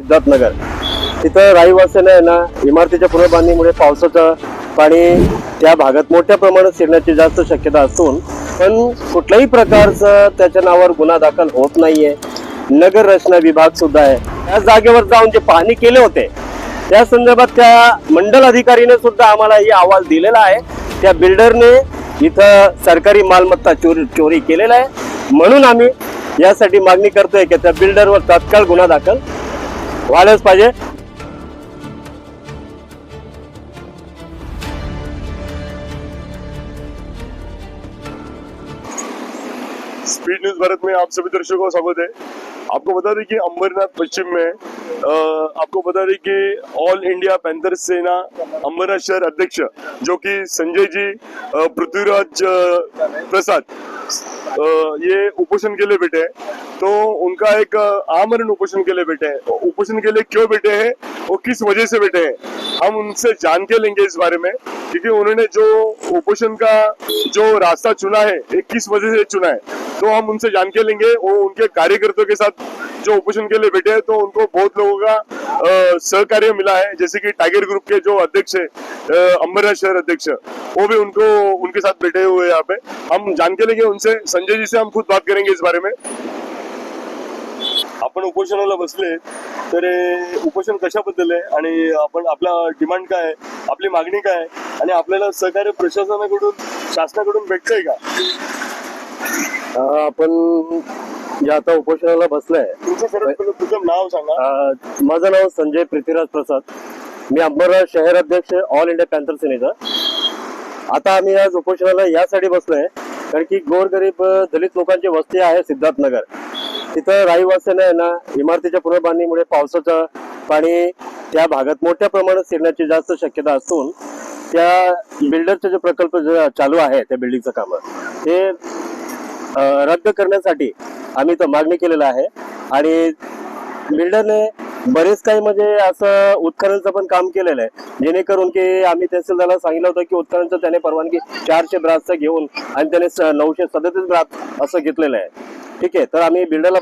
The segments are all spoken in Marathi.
सिद्धार्थनगर तिथं रहिवाशांना ना इमारतीच्या पुनर्बांधणीमुळे पावसाचं पाणी त्या भागात मोठ्या प्रमाणात शिरण्याची जास्त शक्यता असून पण कुठल्याही प्रकारचं त्याच्या नावावर गुन्हा दाखल होत नाहीये। नगर रचना विभाग सुद्धा आहे त्या जागेवर जाऊन जे पाहणी केले होते त्या संदर्भात त्या मंडल अधिकारीने सुद्धा आम्हाला ही अहवाल दिलेला आहे। त्या बिल्डरने इथं सरकारी मालमत्ता चोरी केलेला आहे म्हणून आम्ही यासाठी मागणी करतोय की त्या बिल्डरवर तात्काळ गुन्हा दाखल व्हायलाच पाहिजे। स्पीड न्यूज भारत में आप सभी दर्शकों को स्वागत है। आपको बता दें कि अंबरनाथ पश्चिम में आपको बता दें कि ऑल इंडिया पैंथर सेना अंबरनाथ शहर अध्यक्ष जो कि संजय जी पृथ्वीराज प्रसाद ये उपोषण के लिए बैठे हैं। तो उनका एक आमरण उपोषण के लिए बैठे हैं। उपोषण के लिए क्यों बैठे हैं वो किस वजह से बैठे हैं हम उनसे जान के लेंगे इस बारे में, क्योंकि उन्होंने जो उपोषण का जो रास्ता चुना है ये किस वजह से चुना है तो हम उनसे जान के लेंगे। वो उनके कार्यकर्ताओं के साथ जो उपोषण के लिए बैठे हैं तो उनको बहुत लोगों का सहकार्य मिला है, जैसे कि टाइगर ग्रुप के जो अध्यक्ष है अंबरनाथ शहर अध्यक्ष वो भी उनके साथ बैठे हुए यहाँ पे। हम जान के लेंगे उनसे, संजय जी से हम खुद बात करेंगे इस बारे में। आपण उपोषणाला बसले तर उपोषण कशाबद्दल आहे आणि आपण आपला डिमांड काय आहे, आपली मागणी काय आहे आणि आपल्याला सहकार्य प्रशासनाकडून शासनाकडून भेटतंय का? आपण या आता उपोषणाला बसलाय। तुमचं नाव सांगा। माझं नाव संजय पृथ्वीराज प्रसाद, मी अंबरनाथ शहर अध्यक्ष ऑल इंडिया पॅन्थर सेनेचा। आता आम्ही आज उपोषणाला यासाठी बसलोय कारण की गोरगरीब दलित लोकांची वस्ती आहे सिद्धार्थनगर तिथं रहिवाशांना ना इमारतीच्या पुनर्बांधणीमुळे पावसाचं पाणी त्या भागात मोठ्या प्रमाणात शिरण्याची जास्त शक्यता असून त्या बिल्डरचे जे प्रकल्प चालू आहे त्या बिल्डिंगचं काम ते रद्द करण्यासाठी आम्ही तो मागणी केलेला आहे। आणि बिल्डरने बरेच काही म्हणजे असं उत्खननचं पण काम केलेलं आहे जेणेकरून की आम्ही तहसीलदाराला सांगितलं होतं की उत्खननचं त्याने परवानगी 400 ब्रासचं घेऊन आणि त्याने 937 ब्रास असं घेतलेलं आहे। ठीक आहे, तर आम्ही बिल्डरला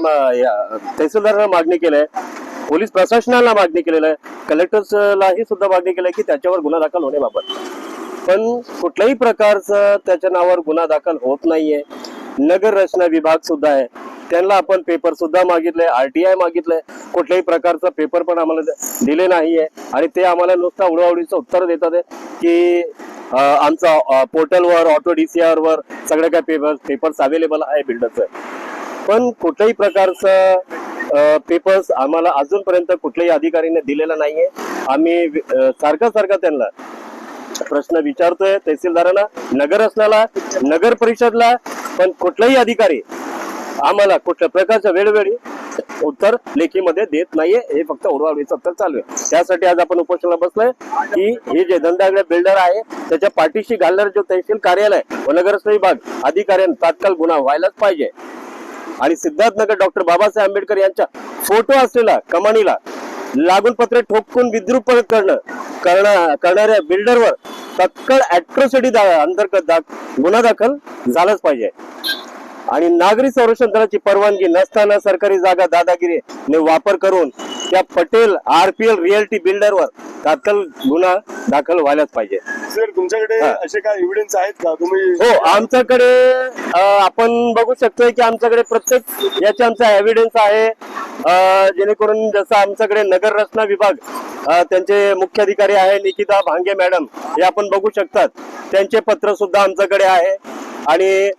तहसीलदाराला मागणी केली, पोलीस प्रशासनाला मागणी केलेलं आहे, कलेक्टर्सलाही सुद्धा मागणी केली की त्याच्यावर गुन्हा दाखल होण्याबाबत, पण कुठल्याही प्रकारचं त्याच्या नावावर गुन्हा दाखल होत नाहीये। नगर रचना विभाग सुद्धा आहे त्यांना आपण पेपर सुद्धा मागितले, RTI मागितले, कुठल्याही प्रकारचा पेपर पण आम्हाला दिले नाहीये आणि ते आम्हाला नुसतं उडवाउडीचं उत्तर देतात की आमचा पोर्टलवर ऑटो DCR वर सगळे काय पेपर्स अवेलेबल आहे बिल्डरचं, पण कुठल्याही प्रकारचं पेपर्स आम्हाला अजूनपर्यंत कुठल्याही अधिकारीने दिलेला नाहीये। आम्ही सारखा त्यांना प्रश्न विचारतोय, तहसीलदाराला, नगर रचनाला, नगर परिषदला, पण कुठलाही अधिकारी आम्हाला कुठल्या प्रकारच्या वेळोवेळी उत्तर लेखीमध्ये देत नाहीये। हे फक्त उडवाउडीचं उत्तर चालू आहे। त्यासाठी आज आपण उपोषणाला बसलोय की हे जे धंदागळे बिल्डर आहे त्याच्या पाठीशी घालणारे जो तहसील कार्यालय व नगर रचना विभाग अधिकाऱ्यांना तात्काळ गुन्हा व्हायलाच पाहिजे आणि सिद्धार्थनगर डॉक्टर बाबासाहेब आंबेडकर यांच्या फोटो असलेला कमानीला लागून पत्रे ठोकून विद्रूप करणाऱ्या बिल्डरवर तत्काळ अॅट्रॉसिटी अंतर्गत गुन्हा दाखल झालाच पाहिजे आणि नागरी संरक्षण दलाची परवानगी नसताना सरकारी जागा दादागिरीने वापर करून त्या पटेल RPL रिअल्टी बिल्डरवर तात्काळ गुन्हा दाखल व्हायलाच पाहिजे। सर तुमच्याकडे असे काय एव्हिडन्स आहेत का तुम्ही? हो, आमच्याकडे आपण बघू शकतोय की आमच्याकडे प्रत्येक याचे आमचा एव्हिडन्स आहे, जेणेकरून जसं आमच्याकडे नगर रचना विभाग त्यांचे मुख्य अधिकारी आहे निकिता भांगे मॅडम, हे आपण बघू शकतात, त्यांचे पत्र सुद्धा आमच्याकडे आहे आणि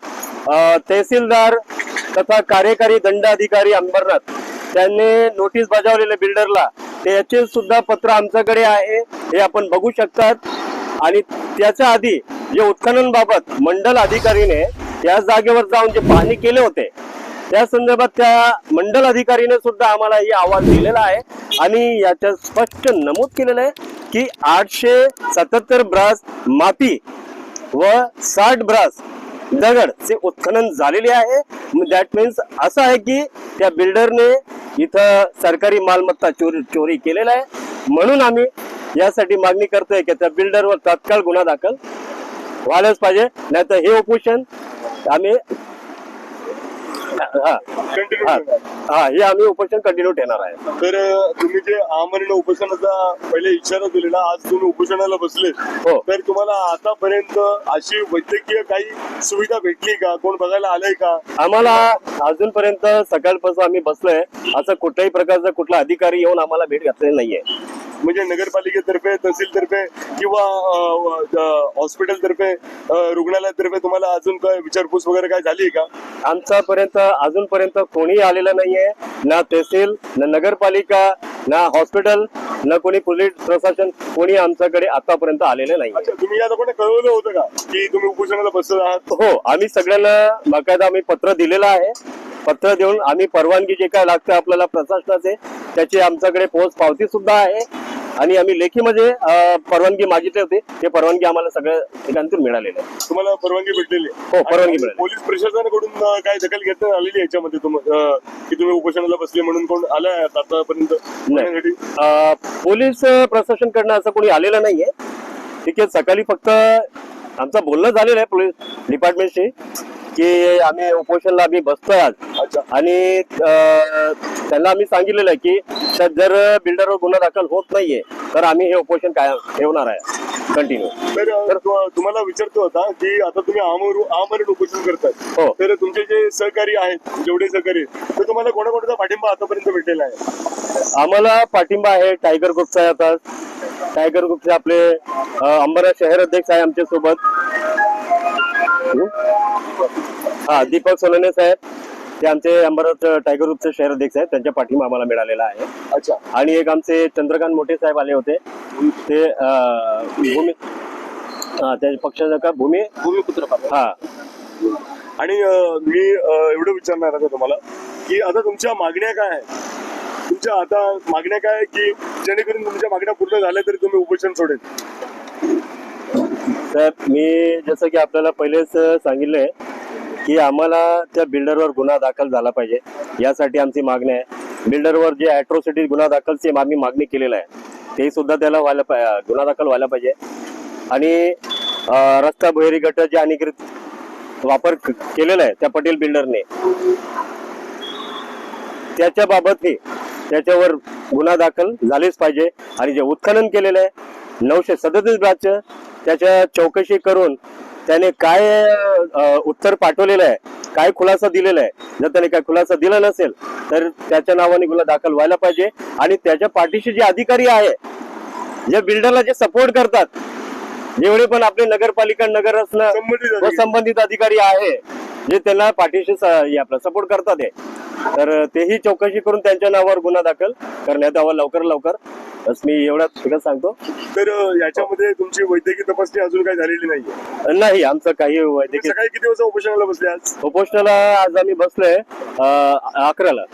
तहसीलदार तथा कार्यकारी दंडाधिकारी अंबरनाथ त्यांनी नोटीस बजावलेले बिल्डरला त्याचे सुद्धा पत्र आमच्याकडे आहे, हे आपण बघू शकतात। आणि त्याच्या आधी जे उत्खनन बाबत मंडल अधिकारीने त्या जागेवर जाऊन जे पाहणी केले होते त्या संदर्भात त्या मंडल अधिकारीने सुद्धा आम्हाला ही अहवाल दिलेला आहे आणि याच्यात स्पष्ट नमूद केलेलं आहे की 877 ब्रास माती व 60 ब्रास दगड चे उत्खनन झालेले आहे। दॅट मीन्स असं आहे की त्या बिल्डरने इथं सरकारी मालमत्ता चोरी केलेला आहे म्हणून आम्ही यासाठी मागणी करतोय की त्या बिल्डरवर तात्काळ गुन्हा दाखल व्हायलाच पाहिजे, नाहीतर हे उपोषण आम्ही हा कंटिन्यू हा हा हे आम्ही उपोषण कंटिन्यू ठेवणार आहे. तर तुम्ही जे आमरण उपोषणाचा पहिले इशारा दिलेला, आज तुम्ही उपोषणाला बसले, हो. तर तुम्हाला आतापर्यंत अशी वैद्यकीय काही सुविधा भेटली का? कोण बघायला आलंय का? आम्हाला अजूनपर्यंत सकाळपासून आम्ही बसलोय, असं कुठल्याही प्रकारचा कुठला अधिकारी येऊन आम्हाला भेट घातलेली नाहीये. म्हणजे नगरपालिकेतर्फे, तहसीलतर्फे किंवा हॉस्पिटलतर्फे, रुग्णालयातर्फे तुम्हाला अजून काय विचारपूस वगैरे काय झाली का? आमच्यापर्यंत अजूनपर्यंत कोणी आलेलं नाहीये, ना तहसील, ना नगरपालिका, ना हॉस्पिटल, ना कोणी पोलीस प्रशासन, कोणी आमच्याकडे आतापर्यंत आलेलं नाही. अच्छा, तुम्ही या लोकांना कळवलं होतं का की तुम्ही उपोषणाला बसत आहात? हो, आम्ही सगळ्यांना बाकायदा आम्ही पत्र दिलेलं आहे. पत्र देऊन आम्ही परवानगी जे काय लागतं आपल्याला प्रशासनाचे, त्याची आमच्याकडे पोच पावती सुद्धा आहे आणि आम्ही लेखीमध्ये परवानगी मागितली होती. ते परवानगी आम्हाला सगळ्या ठिकाणून मिळालेली आहे. तुम्हाला परवानगी भेटलेली आहे? हो, परवानगी आणि मिळाली. पोलीस प्रशासनाकडून काय दखल घेण्यात आलेली आहे याच्यामध्ये की तुम्ही उपोषणाला बसले म्हणून कोण आलाय आतापर्यंत बघण्यासाठी? पोलीस प्रशासनकडनं असं कोणी आलेलं नाहीये. ठीक आहे, सकाळी फक्त आमचं बोलणं झालेलं आहे पोलीस डिपार्टमेंटशी की आम्ही उपोषणला आम्ही बसतोय आज. अच्छा. आणि त्यांना आम्ही सांगितलेलं आहे की जर बिल्डरवर गुन्हा दाखल होत नाहीये तर आम्ही हे उपोषण काय ठेवणार आहे कंटिन्यू. तर तुम्हाला विचारतो होता की आता तुम्ही आमरण उपोषण करताय, हो. तर तुमचे जे सहकारी आहेत, जेवढे सहकारी आहेत, तर तुम्हाला कोणाकोणाचा पाठिंबा आतापर्यंत भेटलेला आहे? आम्हाला पाठिंबा आहे टायगर ग्रुपचा आहे. आता टायगर ग्रुपचे आपले अंबरनाथ शहर अध्यक्ष आहे आमच्या सोबत. हा, दीपक सोनवणे साहेब, ते आमचे अंबरनाथ टायगर ग्रुपचे शहर अध्यक्ष आहेत. त्यांच्या पाठिंबा आम्हाला मिळालेला आहे. अच्छा. आणि एक आमचे चंद्रकांत मोठे साहेब आले होते, ते भूमी त्या पक्षाचा का भूमिपुत्र. हा. आणि मी एवढं विचारणार आहे तुम्हाला की आता तुमच्या मागण्या काय आहेत? तुमच्या आता मागण्या काय आहे की जेणेकरून तुमच्या मागण्या पूर्ण झाल्या तरी तुम्ही उपोषण सोडेल? साहेब, मी जसं की आपल्याला पहिलेच सांगितलंय की आम्हाला त्या बिल्डरवर गुन्हा दाखल झाला पाहिजे, यासाठी आमची मागणी आहे. बिल्डरवर जे ॲट्रॉसिटी गुन्हा दाखलची आम्ही मागणी केलेला आहे, ते सुद्धा त्याला गुन्हा दाखल व्हायला पाहिजे. आणि रस्ता भुहेरी गट जे अनधिकृत वापर केलेला आहे त्या पटेल बिल्डरने, त्याच्या बाबतही त्याच्यावर गुन्हा दाखल झालेच पाहिजे. आणि जे उत्खनन केलेलं आहे 937 ब्रॅच, त्याच्या चौकशी करून त्याने काय उत्तर पाठवलेलं आहे, काय खुलासा दिलेला आहे, जर त्याने काय खुलासा दिला नसेल तर त्याच्या नावाने गुन्हा दाखल व्हायला पाहिजे. आणि त्याच्या पाठीशी जे अधिकारी आहे, जे बिल्डरला जे सपोर्ट करतात, जेवढे पण आपले नगरपालिका नगर व संबंधित अधिकारी आहे, जे त्यांना पाठीशी आपला सपोर्ट करतात आहे, तर तेही चौकशी करून त्यांच्या नावावर गुन्हा दाखल करण्यात यावा लवकर लवकर, बस मी एवढाच फिगर सांगतो. तर याच्यामध्ये तुमची वैद्यकीय तपासणी अजून काही झालेली नाहीये? नाही, आमचं काही वैद्यकीय. सकाळी किती वाजता उपोषणाला बसले आज? उपोषणाला आज आम्ही बसलोय 11ला.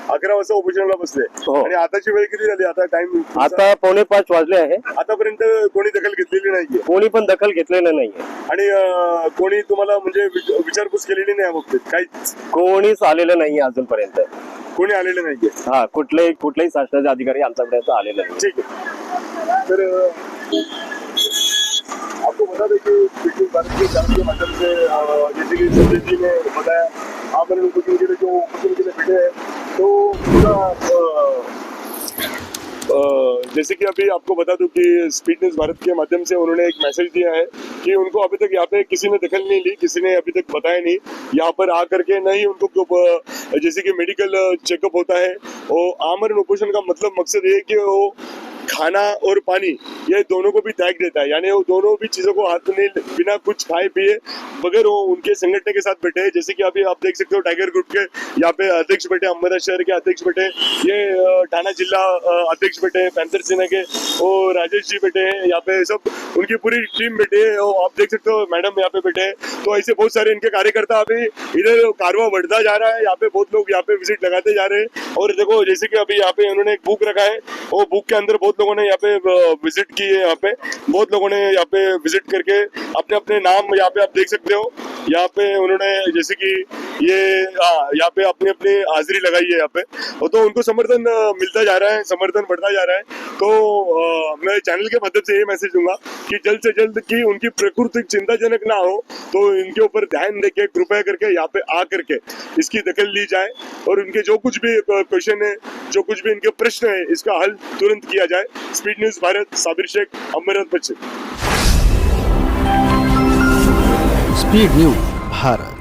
11 वाजता उपोषणाला बसले. हो. आणि आताची वेळ किती झाली? आता टाइम आता 4:45 वाजले आहे. आतापर्यंत कोणी दखल घेतलेली नाहीये? कोणी पण दखल घेतलेलं नाहीये. आणि कोणी तुम्हाला म्हणजे विचारपूस केलेली नाही याबाबतीत? काहीच कोणीच आलेलं नाहीये अजूनपर्यंत. कोणी आलेलं नाहीये? हा, कुठलेही शासनाचे अधिकारी आमच्यापर्यंत आलेले नाही. ठीक है. तर आपको बता दें कि ब्रिटिश भारत के जातीय माध्यम से जैसे कि संजय जी ने बताया, आमरण उपोषण के लिए जो उपोषण के लिए बैठे हैं, तो पूरा जैसे कि अभी आपको बता दूं कि स्पीड न्यूज भारत के माध्यम से उन्होंने एक मैसेज दिया है कि उनको अभी तक यहाँ पे किसी ने दखल नहीं ली, किसी ने अभी तक बताया नहीं यहाँ पर आकर के, नहीं उनको जैसे कि मेडिकल चेकअप होता है। वो आमरण उपोषण का मतलब मकसद ये है कि वो खाना और पानी ये दोनों को भी त्याग देता है, यानी वो दोनों भी चीजों को हाथ में बिना कुछ खाए पिए बगैर वो उनके संगठन के साथ बैठे हैं। जैसे कि अभी आप देख सकते हो टाइगर ग्रुप के यहाँ पे अध्यक्ष बैठे, अंबरनाथ शहर के अध्यक्ष बैठे, ये ठाना जिला अध्यक्ष बैठे, पैंथर सेना के और राजेश जी बैठे हैं यहाँ पे, सब उनकी पूरी टीम बैठे है। और आप देख सकते हो मैडम यहाँ पे बैठे हैं। तो ऐसे बहुत सारे इनके कार्यकर्ता अभी इधर कारवां बढ़ता जा रहा है, यहाँ पे बहुत लोग यहाँ पे विजिट लगाते जा रहे हैं। और देखो जैसे कि अभी यहाँ पे उन्होंने एक बुक रखा है, वो बुक के अंदर बहुत लोगों ने यहाँ पे विजिट की है। यहाँ पे बहुत लोगों ने यहाँ पे विजिट करके अपने अपने नाम यहाँ पे आप देख सकते हो। यहाँ पे उन्होंने जैसे कि ये यहाँ पे अपनी अपनी हाजिरी लगाई है यहाँ पे, और तो उनको समर्थन मिलता जा रहा है, समर्थन बढ़ता जा रहा है। तो मैं चैनल के माध्यम से ये मैसेज दूंगा कि जल्द से जल्द की उनकी प्रकृति चिंताजनक ना हो, तो इनके ऊपर ध्यान देके कृपया करके यहाँ पे आ करके इसकी दखल ली जाए, और उनके जो कुछ भी क्वेश्चन है, जो कुछ भी इनके प्रश्न है, इसका हल तुरंत किया जाए। स्पीड न्यूज भारत, साबिर शेख, अंबरनाथ पश्चिम। Speed news Bharat.